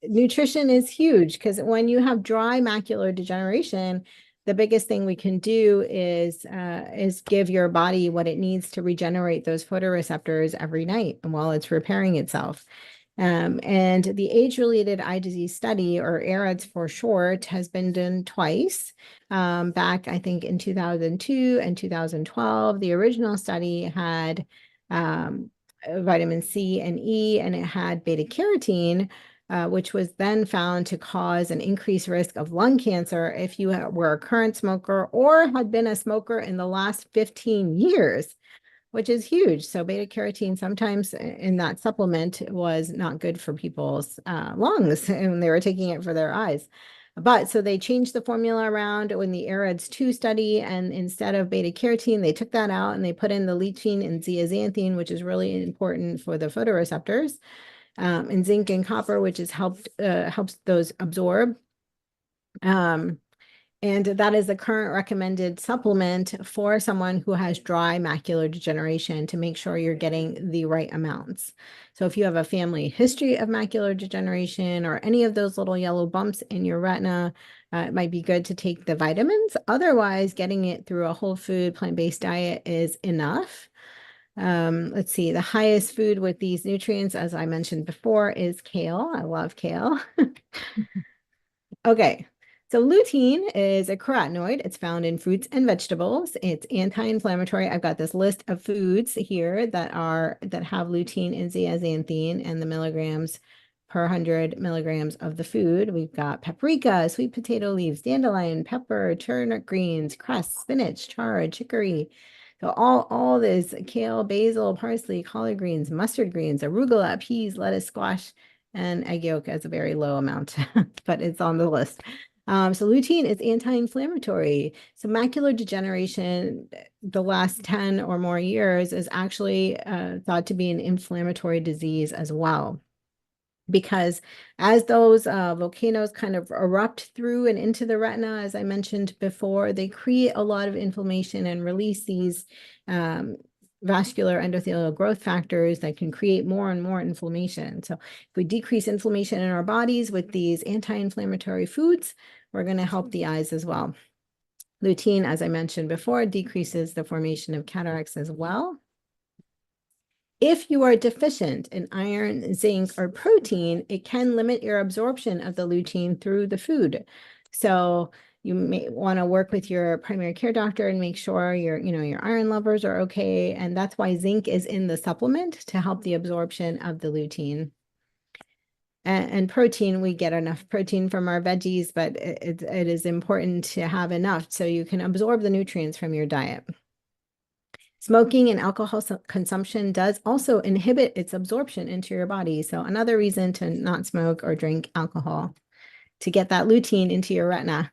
nutrition is huge because when you have dry macular degeneration, the biggest thing we can do is give your body what it needs to regenerate those photoreceptors every night and while it's repairing itself. And the age-related eye disease study, or AREDS for short, has been done twice, back, I think, in 2002 and 2012. The original study had vitamin C and E, and it had beta carotene, which was then found to cause an increased risk of lung cancer if you were a current smoker or had been a smoker in the last 15 years, which is huge. So beta carotene sometimes in that supplement was not good for people's lungs, and they were taking it for their eyes. But so they changed the formula around when the AREDS 2 study, and instead of beta carotene, they took that out and they put in the lutein and zeaxanthin, which is really important for the photoreceptors, and zinc and copper, which is helps those absorb. And that is the current recommended supplement for someone who has dry macular degeneration to make sure you're getting the right amounts. So if you have a family history of macular degeneration or any of those little yellow bumps in your retina, it might be good to take the vitamins. Otherwise, getting it through a whole food, plant-based diet is enough. Let's see, the highest food with these nutrients, as I mentioned before, is kale. I love kale. Okay. So lutein is a carotenoid. It's found in fruits and vegetables. It's anti-inflammatory. I've got this list of foods here that have lutein and zeaxanthin and the milligrams per 100 milligrams of the food. We've got paprika, sweet potato leaves, dandelion, pepper, turnip greens, cress, spinach, chard, chicory. So all this kale, basil, parsley, collard greens, mustard greens, arugula, peas, lettuce, squash, and egg yolk as a very low amount, but it's on the list. So lutein is anti-inflammatory. So macular degeneration, the last 10 or more years, is actually thought to be an inflammatory disease as well. Because as those volcanoes kind of erupt through and into the retina, as I mentioned before, they create a lot of inflammation and release these vascular endothelial growth factors that can create more and more inflammation. So if we decrease inflammation in our bodies with these anti-inflammatory foods, we're going to help the eyes as well. Lutein, as I mentioned before, decreases the formation of cataracts as well. If you are deficient in iron, zinc, or protein, it can limit your absorption of the lutein through the food. So you may want to work with your primary care doctor and make sure your iron levels are okay. And that's why zinc is in the supplement to help the absorption of the lutein. And protein, we get enough protein from our veggies, but it is important to have enough so you can absorb the nutrients from your diet. Smoking and alcohol consumption does also inhibit its absorption into your body. So another reason to not smoke or drink alcohol, to get that lutein into your retina.